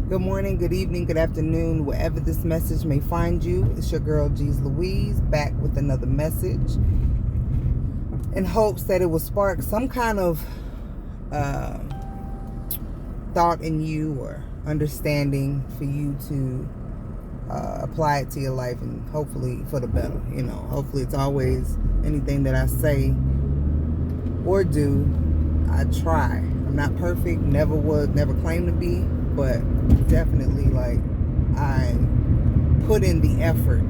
Good morning, good evening, good afternoon, wherever this message may find you. It's your girl, G's Louise, back with another message in hopes that it will spark some kind of thought in you or understanding for you to apply it to your life, and hopefully for the better. Hopefully it's always anything that I say or do, I try. I'm not perfect, never was, never claimed to be, but definitely I put in the effort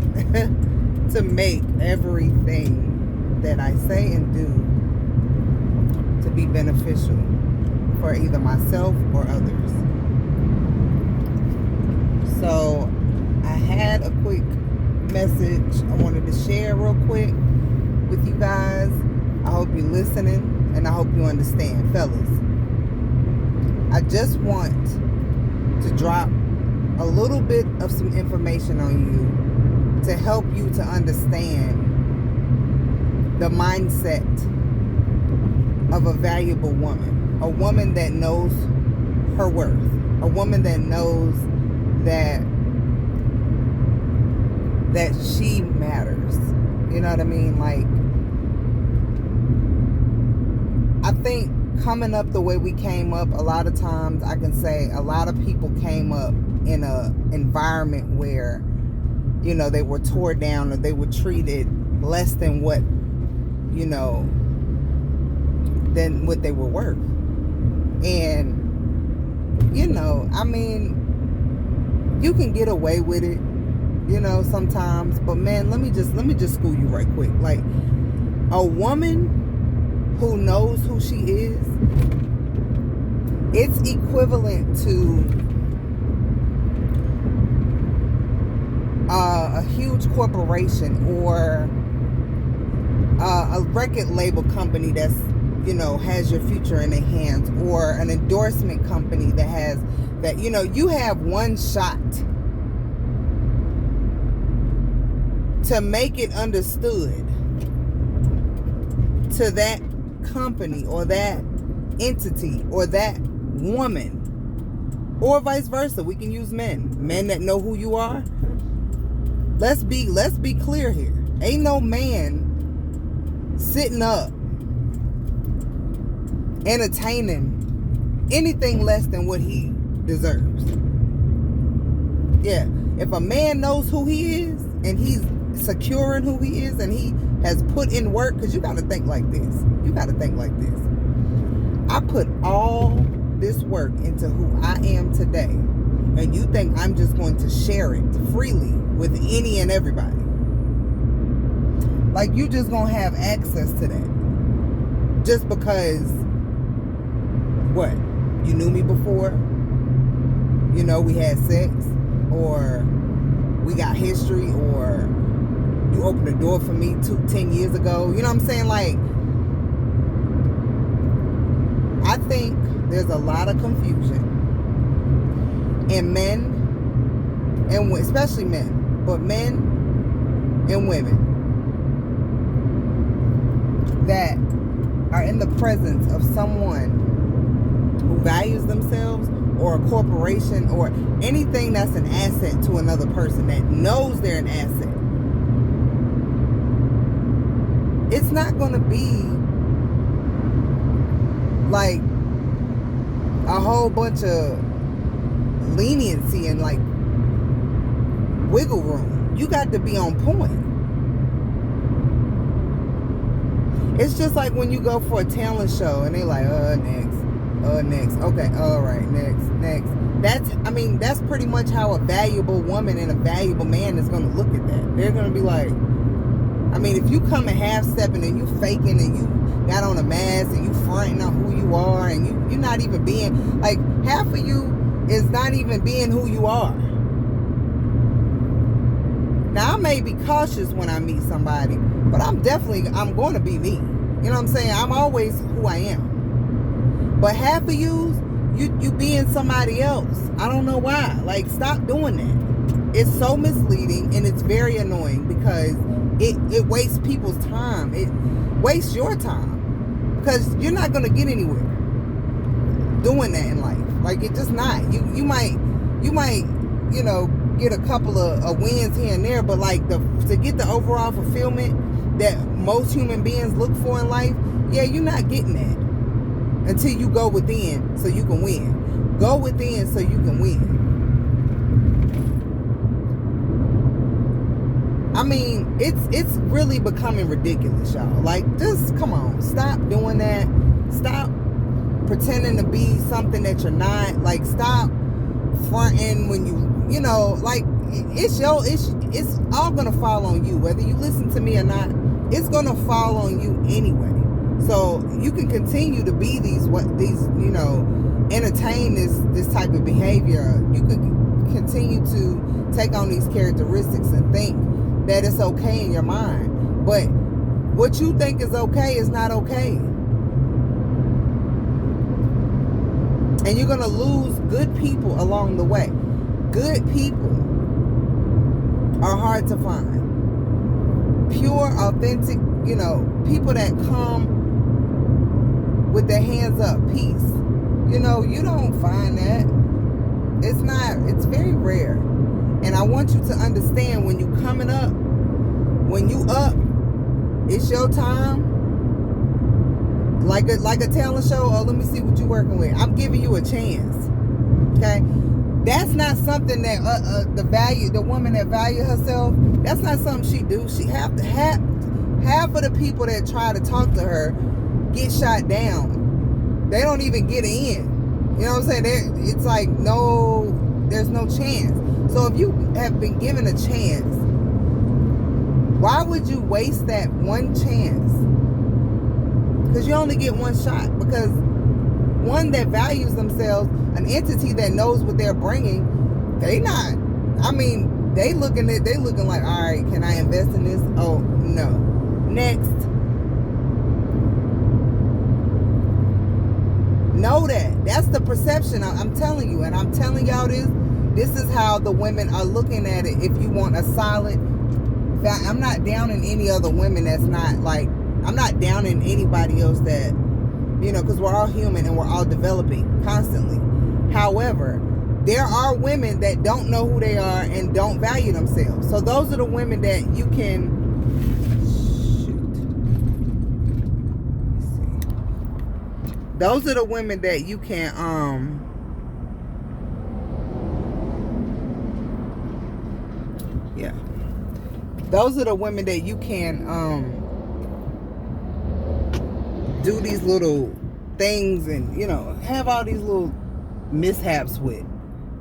to make everything that I say and do to be beneficial for either myself or others. So I had a quick message I wanted to share real quick with you guys. I hope you're listening and I hope you understand. Fellas, I just want to drop a little bit of some information on you to help you to understand the mindset of a valuable woman. A woman that knows her worth. A woman that knows that she matters. You know what I mean? I think coming up the way we came up, a lot of times I can say a lot of people came up in a environment where, they were tore down or they were treated less than what, than what they were worth. And, you can get away with it, sometimes, but man, let me just school you right quick. Like, a woman who knows who she is, it's equivalent to a huge corporation or a record label company that's, has your future in their hands, or an endorsement company that has that, you have one shot to make it understood to that company or that entity or that woman, or vice versa. We can use men that know who you are. Let's be clear here. Ain't no man sitting up entertaining anything less than what he deserves. Yeah, if a man knows who he is and he's securing who he is and he has put in work, because you got to think like this. I put all this work into who I am today, and you think I'm just going to share it freely with any and everybody? Like, you just gonna have access to that just because what? You knew me before? We had sex, or we got history, or you opened the door for me 10 years ago. You know what I'm saying? Like, I think there's a lot of confusion in men, and especially men, but men and women that are in the presence of someone who values themselves, or a corporation, or anything that's an asset to another person, that knows they're an asset. It's not going to be like a whole bunch of leniency and like wiggle room. You got to be on point. It's just like when you go for a talent show and they like, next, okay, all right, next. That's pretty much how a valuable woman and a valuable man is going to look at that. They're going to be like, if you come and half-stepping and you faking and you got on a mask and you fronting on who you are, and you're not even being, like, half of you is not even being who you are. Now, I may be cautious when I meet somebody, but I'm going to be me. You know what I'm saying? I'm always who I am. But half of you being somebody else. I don't know why. Like, stop doing that. It's so misleading, and it's very annoying because it wastes people's time. It wastes your time because you're not going to get anywhere doing that in life. Like, it's just not. You might you might, you know, get a couple of wins here and there, but like to get the overall fulfillment that most human beings look for in life, yeah, you're not getting that until you go within so you can win. Go within so you can win. I mean, it's really becoming ridiculous, y'all. Like, just come on, stop doing that. Stop pretending to be something that you're not. Like, stop fronting when you know, like, it's all gonna fall on you, whether you listen to me or not. It's gonna fall on you anyway. So you can continue to be these you know, entertain this type of behavior. You can continue to take on these characteristics and think that it's okay in your mind, but what you think is okay is not okay, and you're gonna lose good people along the way. Good people are hard to find. Pure, authentic, you know, people that come with their hands up, peace. You know, you don't find that. It's very rare. And I want you to understand, when you coming up, when you up, it's your time. Like a talent show. Oh, let me see what you're working with. I'm giving you a chance. Okay? That's not something that the woman that value herself, that's not something she do. She half of the people that try to talk to her get shot down. They don't even get in. You know what I'm saying? It's like, no, there's no chance. So if you have been given a chance, why would you waste that one chance? Because you only get one shot. Because one that values themselves, an entity that knows what they're bringing, they looking like, all right, can I invest in this? Oh, no. Next. Know that. That's the perception. I'm telling you, and I'm telling y'all this. This is how the women are looking at it. If you want a solid, I'm not downing any other women that's not like, I'm not downing anybody else that, you know, because we're all human and we're all developing constantly. However, there are women that don't know who they are and don't value themselves. So those are the women that you can, those are the women that you can, those are the women that you can do these little things and, you know, have all these little mishaps with.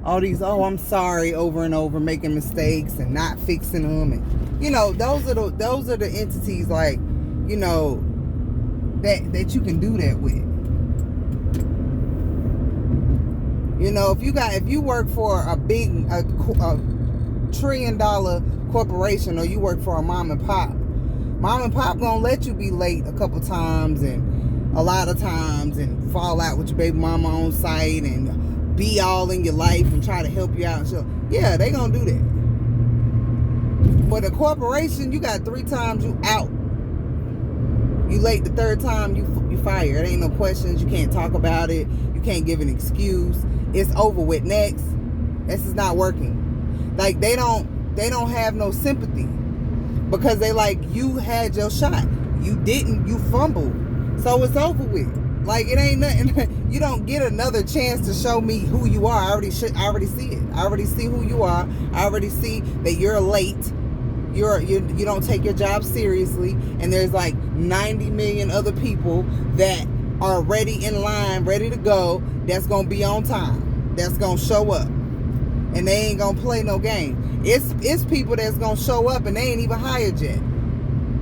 All these, oh, I'm sorry, over and over, making mistakes and not fixing them. And, you know, those are the entities, like, you know, that you can do that with. You know, if you work for a big $1 trillion corporation, or you work for a mom and pop gonna let you be late a couple times and a lot of times and fall out with your baby mama on site and be all in your life and try to help you out and so, yeah, they gonna do that. But a corporation, you got 3 times you out, you late the 3rd time, you fired. It ain't no questions. You can't talk about it. You can't give an excuse. It's over with. Next. This is not working. Like, they don't have no sympathy, because they like, you had your shot, you didn't, you fumbled, so it's over with. Like, it ain't nothing. You don't get another chance to show me who you are. I already see it. I already see who you are. I already see that you're late. You don't take your job seriously, and there's like 90 million other people that are ready in line, ready to go, that's gonna be on time, that's gonna show up, and they ain't gonna play no game. It's people that's gonna show up and they ain't even hired yet.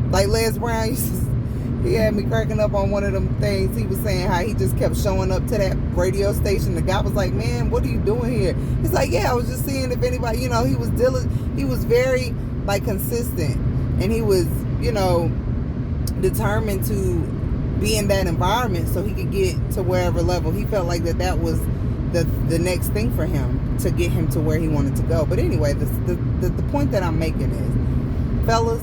Like Les Brown, he had me cracking up on one of them things. He was saying how he just kept showing up to that radio station. The guy was like, man, what are you doing here? He's like, yeah, I was just seeing if anybody, you know, he was very like consistent, and he was, you know, determined to be in that environment so he could get to wherever level he felt like that was the next thing for him to get him to where he wanted to go. But anyway, the point that I'm making is, fellas,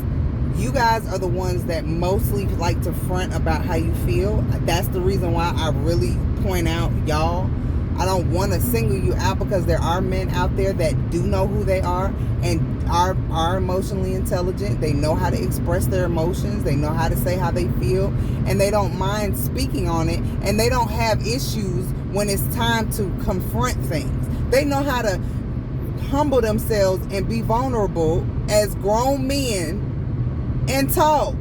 you guys are the ones that mostly like to front about how you feel. That's the reason why I really point out y'all. I don't want to single you out, because there are men out there that do know who they are and are emotionally intelligent. They know how to express their emotions. They know how to say how they feel, and they don't mind speaking on it, and they don't have issues when it's time to confront things. They know how to humble themselves and be vulnerable as grown men and talk.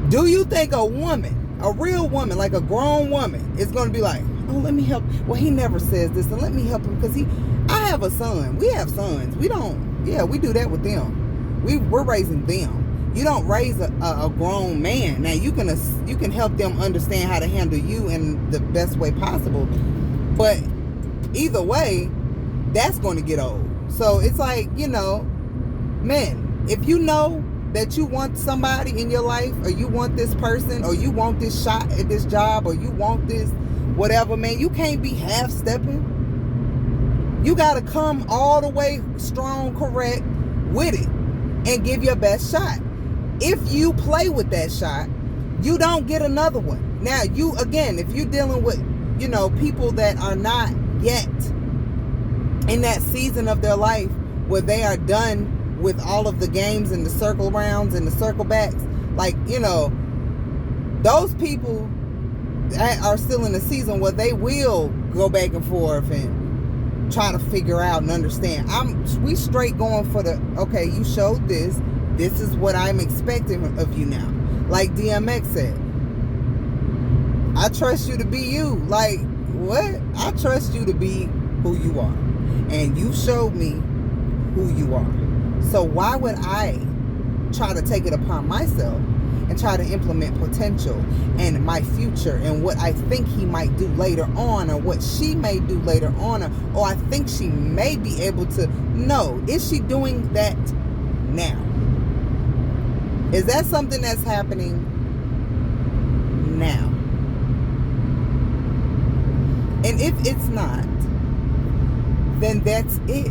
Do you think a woman, a real woman, like a grown woman, is going to be like, oh, let me help? Well, he never says this, and let me help him because I have a son. We have sons. We do that with them. We're raising them. You don't raise a grown man. Now, you can help them understand how to handle you in the best way possible. But either way, that's going to get old. So it's like, men, if you know that you want somebody in your life, or you want this person, or you want this shot at this job, or you want this whatever, man, you can't be half-stepping. You got to come all the way strong, correct with it, and give your best shot. If you play with that shot, you don't get another one. Now, if you're dealing with, people that are not yet in that season of their life where they are done with all of the games and the circle rounds and the circle backs, those people are still in a season where they will go back and forth and try to figure out and understand. We straight going for okay, you showed this is what I'm expecting of you now. Like DMX said, I trust you to be you. Like, what? I trust you to be who you are, and you showed me who you are. So why would I try to take it upon myself and try to implement potential and my future and what I think he might do later on, or what she may do later on, or I think she may be able to? No. Is she doing that now? Is that something that's happening now? And if it's not, then that's it.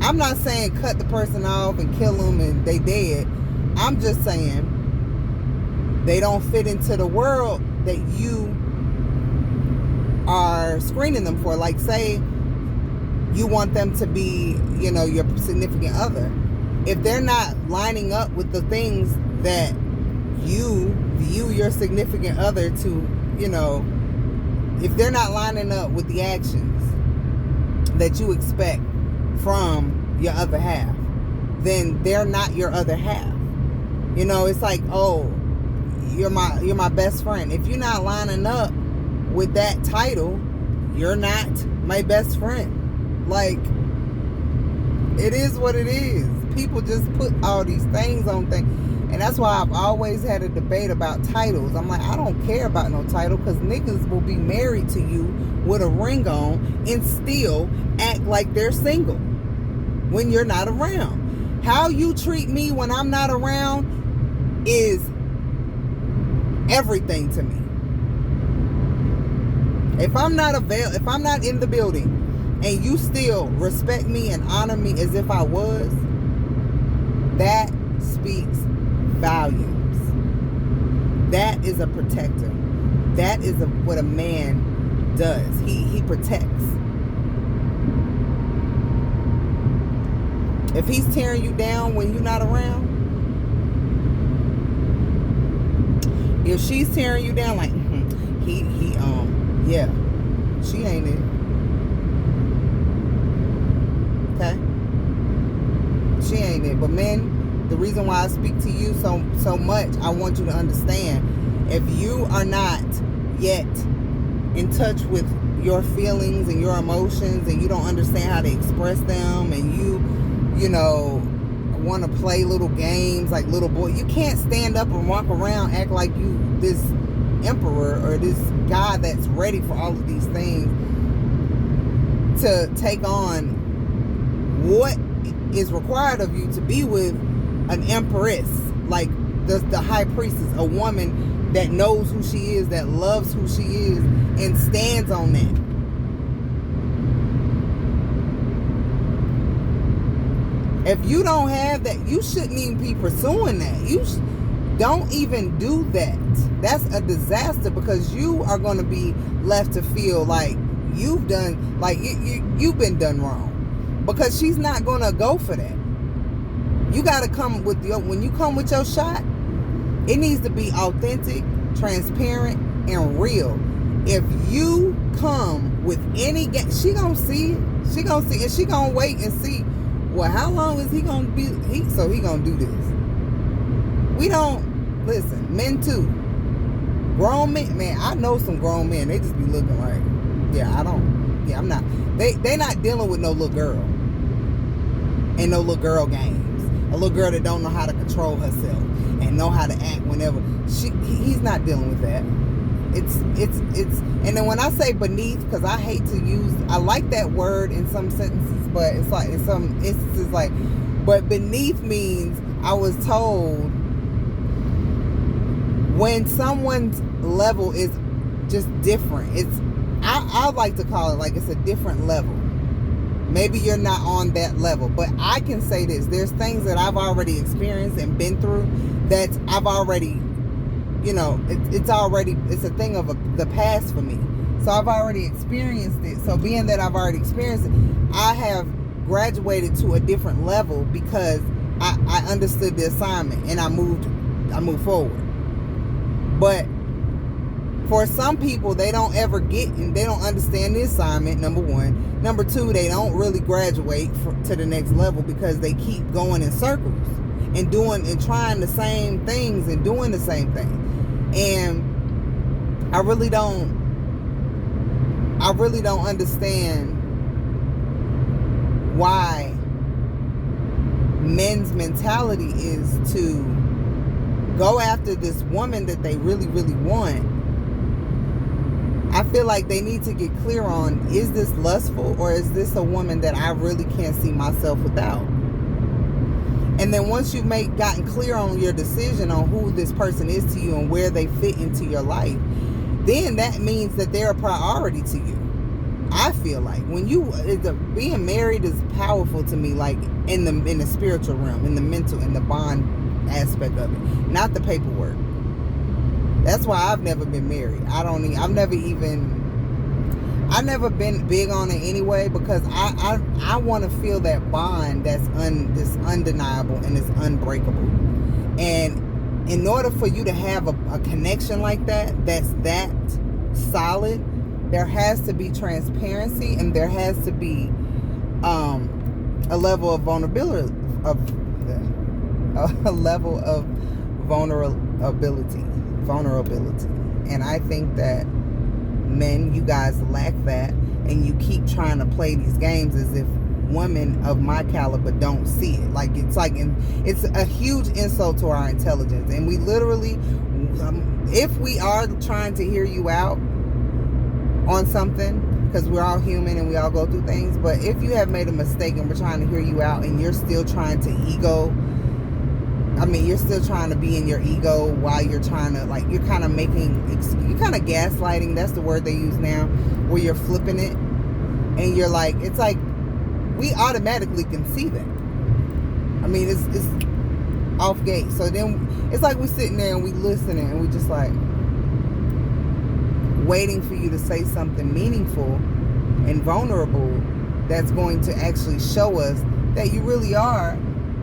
I'm not saying cut the person off and kill them and they dead. I'm just saying they don't fit into the world that you are screening them for. Like, say you want them to be, your significant other. If they're not lining up with the things that you view your significant other to, if they're not lining up with the actions that you expect from your other half, then they're not your other half. It's like, oh, you're my best friend. If you're not lining up with that title, you're not my best friend. Like, it is what it is. People just put all these things on things. And that's why I've always had a debate about titles. I'm like, I don't care about no title, because niggas will be married to you with a ring on and still act like they're single when you're not around. How you treat me when I'm not around is everything to me. If I'm not in the building and you still respect me and honor me as if I was, that speaks volumes. That is a protector. That is what a man does. He protects. If he's tearing you down when you're not around, if she's tearing you down, like, yeah, she ain't it. Okay? She ain't it. But men, the reason why I speak to you so much, I want you to understand, if you are not yet in touch with your feelings and your emotions, and you don't understand how to express them, and you want to play little games like little boy, you can't stand up and walk around act like you this emperor or this guy that's ready for all of these things to take on what is required of you to be with an empress, like the high priestess, a woman that knows who she is, that loves who she is, and stands on that. If you don't have that, you shouldn't even be pursuing that. Don't even do that. That's a disaster, because you are going to be left to feel like you've done, like you've been done wrong, because she's not going to go for that. You got to come with when you come with your shot, it needs to be authentic, transparent, and real. If you come with any game, she gonna see it. She gonna see it. She gonna wait and see. Well, how long is he gonna be? So he gonna do this. We don't listen. Men too. Grown men, man. I know some grown men. They just be looking like, yeah, I don't. Yeah, I'm not. They not dealing with no little girl and no little girl games. A little girl that don't know how to control herself and know how to act whenever he's not dealing with that. It's and then when I say beneath, because I hate to use, I like that word in some sentences, but it's like in some instances, like, but beneath means, I was told, when someone's level is just different. It's I like to call it like it's a different level. Maybe you're not on that level, but I can say this: there's things that I've already experienced and been through that I've already, you know, it's a thing of the past for me. So I've already experienced it. So being that I've already experienced it, I have graduated to a different level because I understood the assignment and I moved forward. But for some people, they don't ever get, and they don't understand the assignment, number one. Number two, they don't really graduate to the next level because they keep going in circles and doing and trying the same things and doing the same thing. And I really don't understand why men's mentality is to go after this woman that they really, really want. I feel like they need to get clear on, is this lustful, or is this a woman that I really can't see myself without? And then once you've gotten clear on your decision on who this person is to you and where they fit into your life, then that means that they're a priority to you. I feel like when being married is powerful to me, like in the spiritual realm, in the mental, in the bond aspect of it, not the paperwork. That's why I've never been married. I've never been big on it anyway, because I want to feel that bond that's undeniable and it's unbreakable. And in order for you to have a connection like that, that's that solid, there has to be transparency, and there has to be a level of vulnerability, vulnerability. And I think that men, you guys lack that, and you keep trying to play these games as if women of my caliber don't see it. It's a huge insult to our intelligence. And we literally, if we are trying to hear you out on something, because we're all human and we all go through things, but if you have made a mistake and we're trying to hear you out and you're still trying to you're still trying to be in your ego while you're trying to, like, you're kind of gaslighting. That's the word they use now, where you're flipping it. And you're like, it's like, we automatically can see that. I mean, it's off gate. So then it's like we're sitting there and we listening and we just like waiting for you to say something meaningful and vulnerable that's going to actually show us that you really are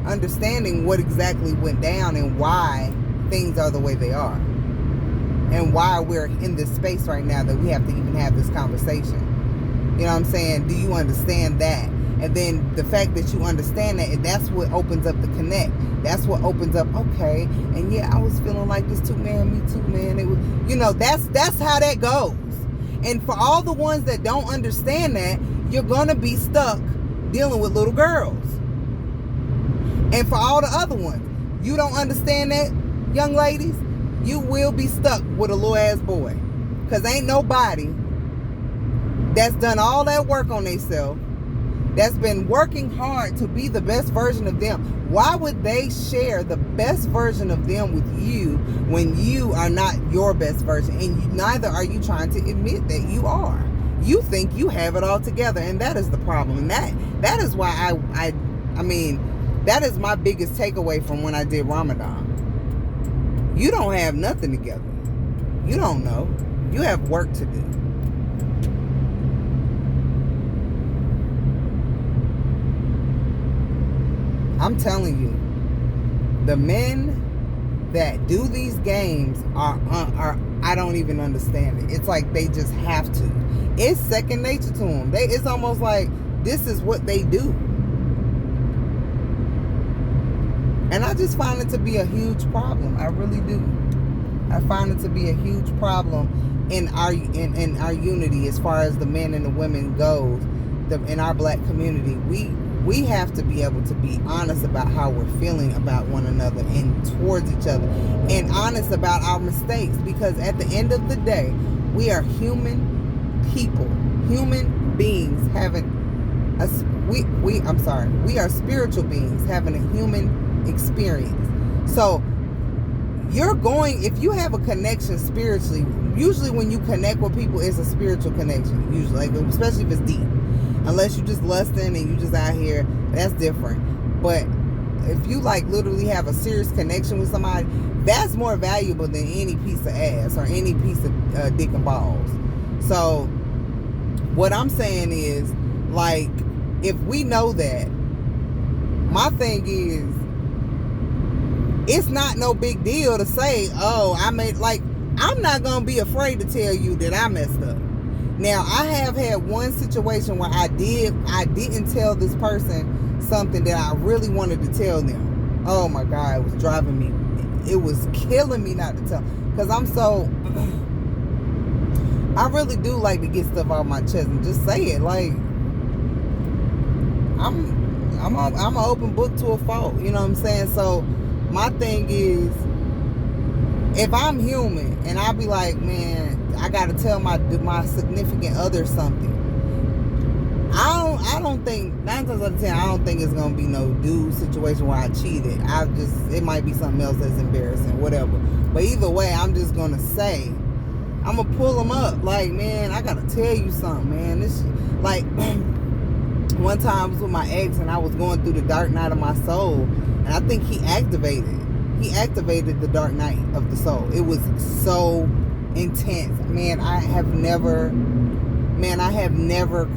understanding what exactly went down and why things are the way they are, and why we're in this space right now that we have to even have this conversation. You know what I'm saying? Do you understand that? And then the fact that you understand that, and that's what opens up the connect. That's what opens up, okay, and yeah, I was feeling like this too, man. Me too, man. It was, that's how that goes. And for all the ones that don't understand that, you're gonna be stuck dealing with little girls. And for all the other ones, you don't understand that, young ladies, you will be stuck with a little ass boy. Because ain't nobody that's done all that work on themselves, that's been working hard to be the best version of them. Why would they share the best version of them with you when you are not your best version? And neither are you trying to admit that you are. You think you have it all together, and that is the problem. And that is why I mean, that is my biggest takeaway from when I did Ramadan. You don't have nothing together. You don't know. You have work to do. I'm telling you, the men that do these games are I don't even understand it. It's like they just have to. It's second nature to them. It's almost like this is what they do. And I just find it to be a huge problem. I really do. I find it to be a huge problem in our unity as far as the men and the women goes. In our black community, we have to be able to be honest about how we're feeling about one another and towards each other, and honest about our mistakes, because at the end of the day, we are human people, human beings having we are spiritual beings having a human experience. So if you have a connection spiritually, usually when you connect with people, it's a spiritual connection, usually, like, especially if it's deep. Unless you just lusting and you just out here, that's different. But if you like literally have a serious connection with somebody, that's more valuable than any piece of ass or any piece of dick and balls. So what I'm saying is, like, if we know that, my thing is, it's not no big deal to say, oh, I'm not gonna be afraid to tell you that I messed up. Now, I have had one situation where I didn't tell this person something that I really wanted to tell them. Oh my God, it was driving me. It was killing me not to tell. Because I really do like to get stuff off my chest and just say it. Like, I'm an open book to a fault. You know what I'm saying? So my thing is, if I'm human and I be like, man, I gotta tell my significant other something, I don't think 9 times out of 10 I don't think it's gonna be no dude situation where I cheated. It might be something else that's embarrassing, whatever. But either way, I'm just gonna say, I'm gonna pull them up. Like, man, I gotta tell you something, man. This, like, one time I was with my ex and I was going through the dark night of my soul, and I think he activated the dark night of the soul. It was so intense, man. I have never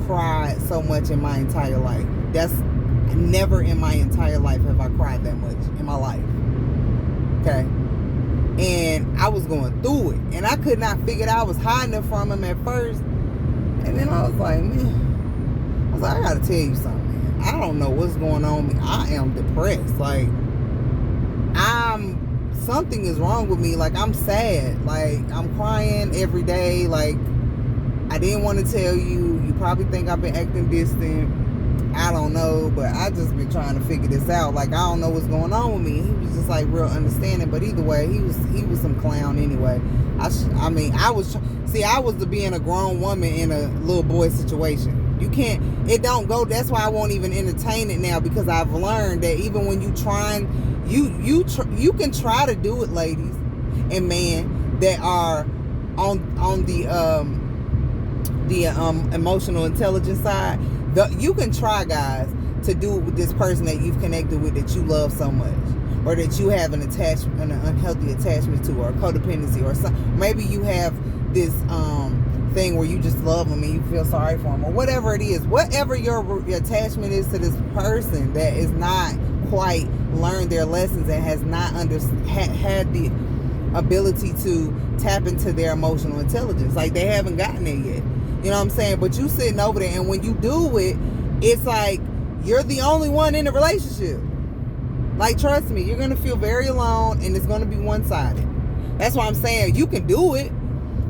cried so much in my entire life. That's never in my entire life have I cried that much in my life. Okay. And I was going through it, and I could not figure it out. I was hiding it from him at first, and then I was like, I gotta tell you something, man. I don't know what's going on with me. I am depressed. Like, something is wrong with me. Like, I'm sad. Like, I'm crying every day. Like, I didn't want to tell you. You probably think I've been acting distant. I don't know, but I just been trying to figure this out. Like, I don't know what's going on with me. He was just like real understanding, but either way, he was some clown anyway. I was being a grown woman in a little boy situation. You can't, it don't go. That's why I won't even entertain it now, because I've learned that even when you trying, you can try to do it, ladies and men that are on the emotional intelligence side. You can try, guys, to do it with this person that you've connected with, that you love so much, or that you have an unhealthy attachment to, or codependency, or something. Maybe you have this thing where you just love them and you feel sorry for them, or whatever it is. Whatever your attachment is to this person that is not quite learned their lessons and has not had the ability to tap into their emotional intelligence. Like, they haven't gotten it yet. You know what I'm saying? But you sitting over there, and when you do it, it's like you're the only one in the relationship. Like, trust me, you're going to feel very alone, and it's going to be one-sided. That's why I'm saying you can do it,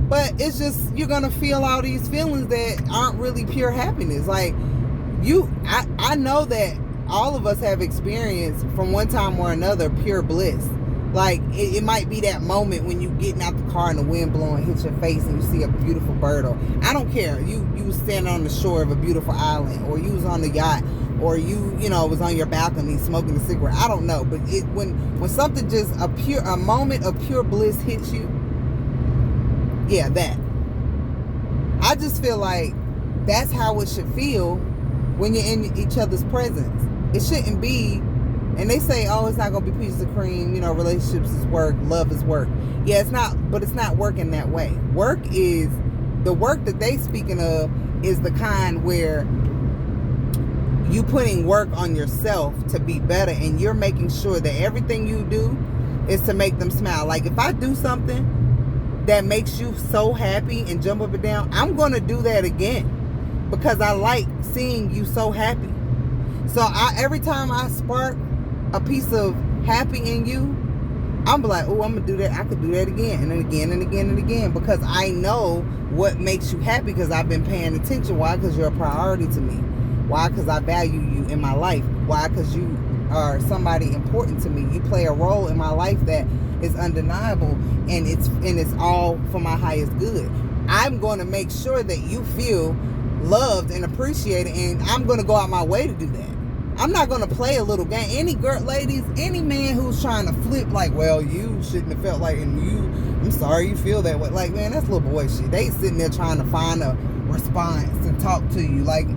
but it's just, you're going to feel all these feelings that aren't really pure happiness. Like, I know that all of us have experienced from one time or another pure bliss. Like, it might be that moment when you getting out the car and the wind blowing hits your face and you see a beautiful bird. Or I don't care. You was standing on the shore of a beautiful island, or you was on the yacht, or you was on your balcony smoking a cigarette. I don't know, but when something just a moment of pure bliss hits you, yeah, that. I just feel like that's how it should feel when you're in each other's presence. It shouldn't be And they say, oh, it's not going to be peaches and cream. You know, relationships is work. Love is work. Yeah, it's not. But it's not working that way. Work is, the work that they speaking of is the kind where you putting work on yourself to be better. And you're making sure that everything you do is to make them smile. Like if I do something that makes you so happy and jump up and down, I'm going to do that again. Because I like seeing you so happy. So every time I spark a piece of happy in you, I'm like, oh, I'm going to do that. I could do that again and then again and again and again. Because I know what makes you happy because I've been paying attention. Why? Because you're a priority to me. Why? Because I value you in my life. Why? Because you are somebody important to me. You play a role in my life that is undeniable. And it's all for my highest good. I'm going to make sure that you feel loved and appreciated, and I'm going to go out my way to do that. I'm not going to play a little game. Any girl, ladies, any man who's trying to flip like, well, you shouldn't have felt like, and I'm sorry you feel that way. Like, man, that's little boy shit. They sitting there trying to find a response and talk to you. Like,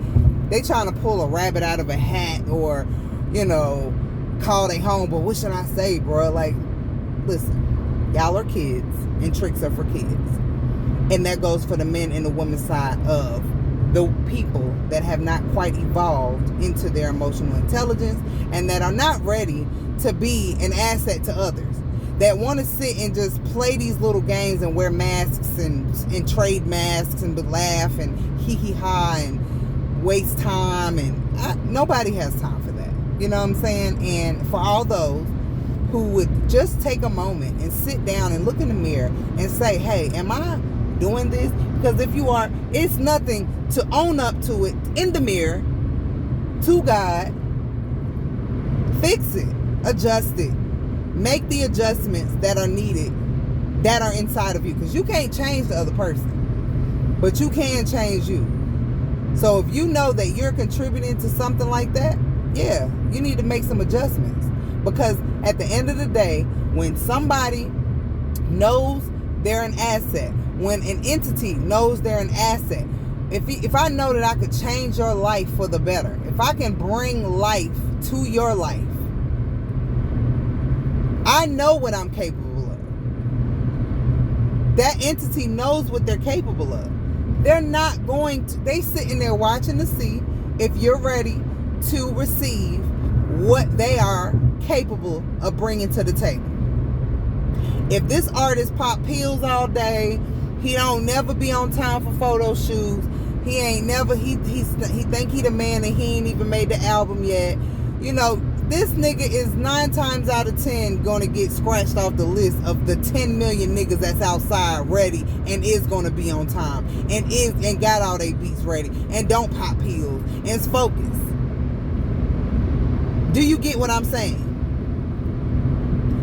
they trying to pull a rabbit out of a hat or, you know, call they home. But what should I say, bro? Like, listen, y'all are kids and tricks are for kids. And that goes for the men and the women's side of the people that have not quite evolved into their emotional intelligence and that are not ready to be an asset to others, that want to sit and just play these little games and wear masks and trade masks and laugh and hee-hee-ha and waste time, and nobody has time for that. You know what I'm saying? And for all those who would just take a moment and sit down and look in the mirror and say, hey, am I doing this? Because if you are, it's nothing to own up to it in the mirror to God. Fix it, adjust it, make the adjustments that are needed, that are inside of you, because you can't change the other person, but you can change you. So if you know that you're contributing to something like that, yeah, you need to make some adjustments. Because at the end of the day, when somebody knows they're an asset, when an entity knows they're an asset, if I know that I could change your life for the better, if I can bring life to your life, I know what I'm capable of. That entity knows what they're capable of. They're not going to, they sitting there watching to see if you're ready to receive what they are capable of bringing to the table. If this artist pop pills all day, he don't never be on time for photo shoots, he ain't never, he think he the man and he ain't even made the album yet. You know, this nigga is 9 times out of 10 gonna get scratched off the list of the 10 million niggas that's outside ready and is gonna be on time and got all they beats ready and don't pop pills and is focused. Do you get what I'm saying?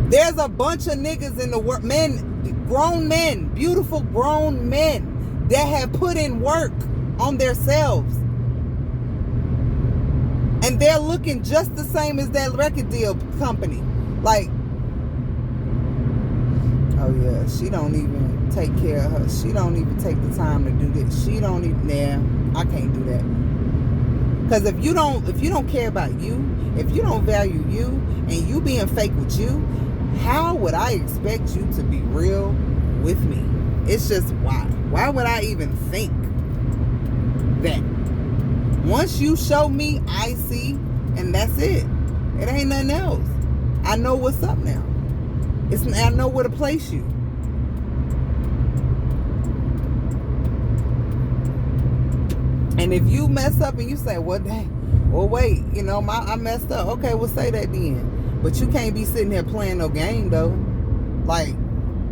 There's a bunch of niggas in the world, men, grown men, beautiful grown men that have put in work on themselves. And they're looking just the same as that record deal company. Like, oh yeah, she don't even take care of her. She don't even take the time to do this. She don't even, I can't do that. Because if you don't care about you, if you don't value you, and you being fake with you, how would I expect you to be real with me? It's just why? Why would I even think that? Once you show me, I see, and that's it. It ain't nothing else. I know what's up now. I know where to place you. And if you mess up and you say, well, dang, well, wait, you know, I messed up. Okay, well, say that then. But you can't be sitting here playing no game, though. Like,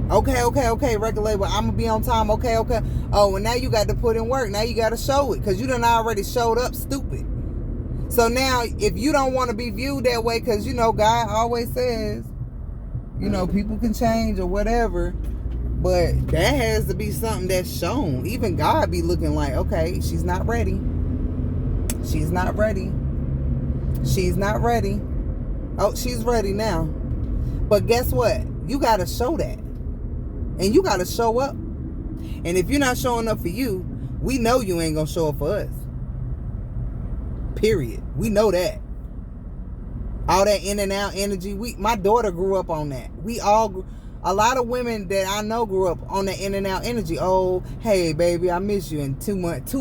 okay, record label, I'm going to be on time. Okay. Oh, well, now you got to put in work. Now you got to show it because you done already showed up stupid. So now, if you don't want to be viewed that way, because, you know, God always says, you know, people can change or whatever, but that has to be something that's shown. Even God be looking like, okay, she's not ready. She's not ready. She's not ready. Oh, she's ready now. But guess what? You got to show that. And you got to show up. And if you're not showing up for you, we know you ain't going to show up for us. Period. We know that. All that in and out energy. My daughter grew up on that. A lot of women that I know grew up on that in and out energy. Oh, hey baby, I miss you. And 2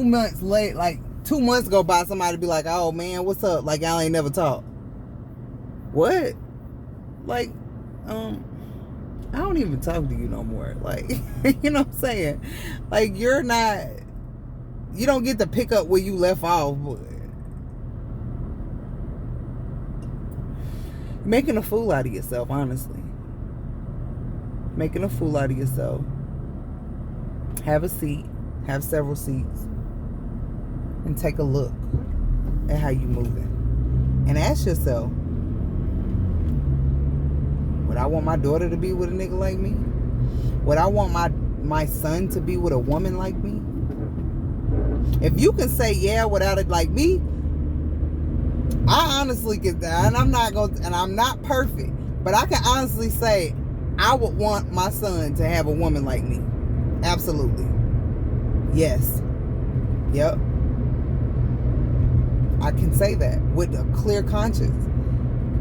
months late, like 2 months go by, somebody be like, oh man, what's up? Like y'all ain't never talked. What? Like, I don't even talk to you no more. Like, you know what I'm saying? Like, you don't get to pick up where you left off. Making a fool out of yourself, honestly. Making a fool out of yourself. Have a seat. Have several seats. And take a look at how you moving. And ask yourself, would I want my daughter to be with a nigga like me? Would I want my son to be with a woman like me? If you can say yeah without it like me, I honestly can, and I'm not perfect, but I can honestly say I would want my son to have a woman like me. Absolutely. Yes. Yep. I can say that with a clear conscience,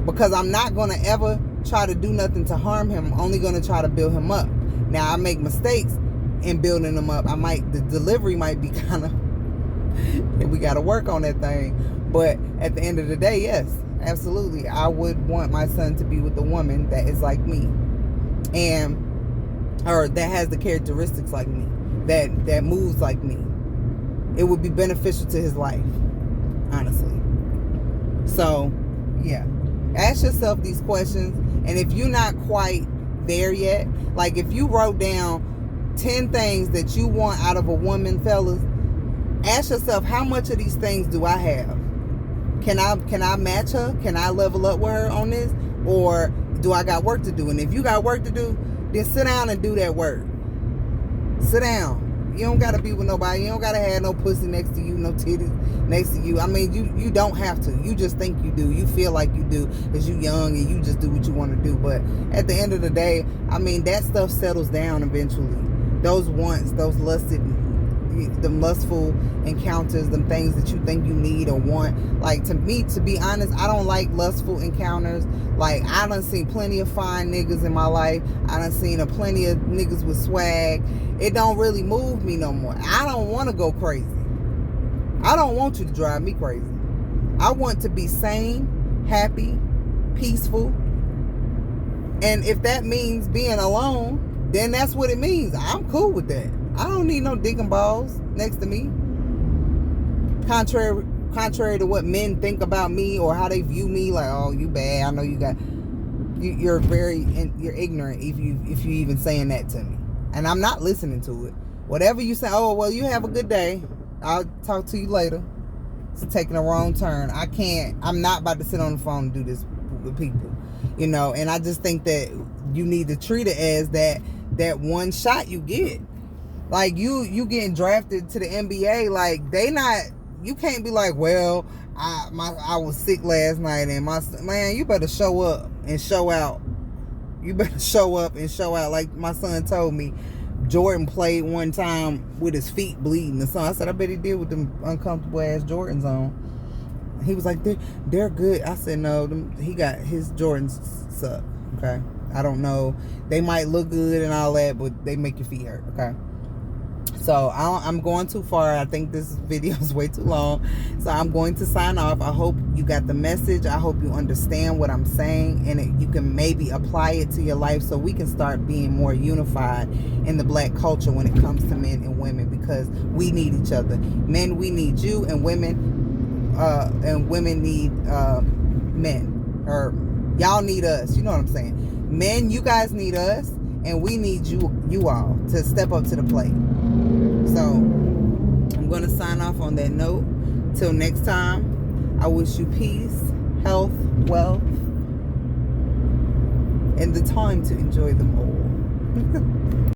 because I'm not going to ever try to do nothing to harm him. I'm only going to try to build him up. Now, I make mistakes in building him up. The delivery might be kind of, and we got to work on that thing. But at the end of the day, yes, absolutely. I would want my son to be with a woman that is like me, or that has the characteristics like me, that moves like me. It would be beneficial to his life, honestly. So, yeah. Ask yourself these questions. And if you're not quite there yet, like if you wrote down 10 things that you want out of a woman, fellas, ask yourself, how much of these things do I have? Can I match her? Can I level up with her on this? Or do I got work to do? And if you got work to do, then sit down and do that work. Sit down. You don't got to be with nobody. You don't got to have no pussy next to you, no titties next to you. I mean, you don't have to. You just think you do. You feel like you do because you young and you just do what you want to do. But at the end of the day, I mean, that stuff settles down eventually. Those wants, them lustful encounters, them things that you think you need or want. Like, to me, to be honest, I don't like lustful encounters. Like, I done seen plenty of fine niggas in my life. I done seen plenty of niggas with swag. It don't really move me no more. I don't want to go crazy. I don't want you to drive me crazy. I want to be sane, happy, peaceful. And if that means being alone, then that's what it means. I'm cool with that. I don't need no dick and balls next to me. Contrary to what men think about me or how they view me, like, oh, you bad. I know you're ignorant if you even saying that to me. And I'm not listening to it. Whatever you say, oh, well, you have a good day. I'll talk to you later. It's taking a wrong turn. I'm not about to sit on the phone and do this with people. You know, and I just think that you need to treat it as that one shot you get. Like, you getting drafted to the NBA, like, you can't be like, well, I was sick last night and man, you better show up and show out. You better show up and show out. Like my son told me, Jordan played one time with his feet bleeding. So I said, I bet he did with them uncomfortable ass Jordans on. He was like, they're good. I said, no, he got his Jordans suck. Okay, I don't know. They might look good and all that, but they make your feet hurt. Okay. So I'm going too far. I think this video is way too long. So I'm going to sign off. I hope you got the message. I hope you understand what I'm saying, and you can maybe apply it to your life so we can start being more unified in the black culture when it comes to men and women, because we need each other. Men, we need you, and women need men. Or y'all need us. You know what I'm saying? Men, you guys need us, and we need you all to step up to the plate. So I'm going to sign off on that note. Till next time, I wish you peace, health, wealth, and the time to enjoy them all.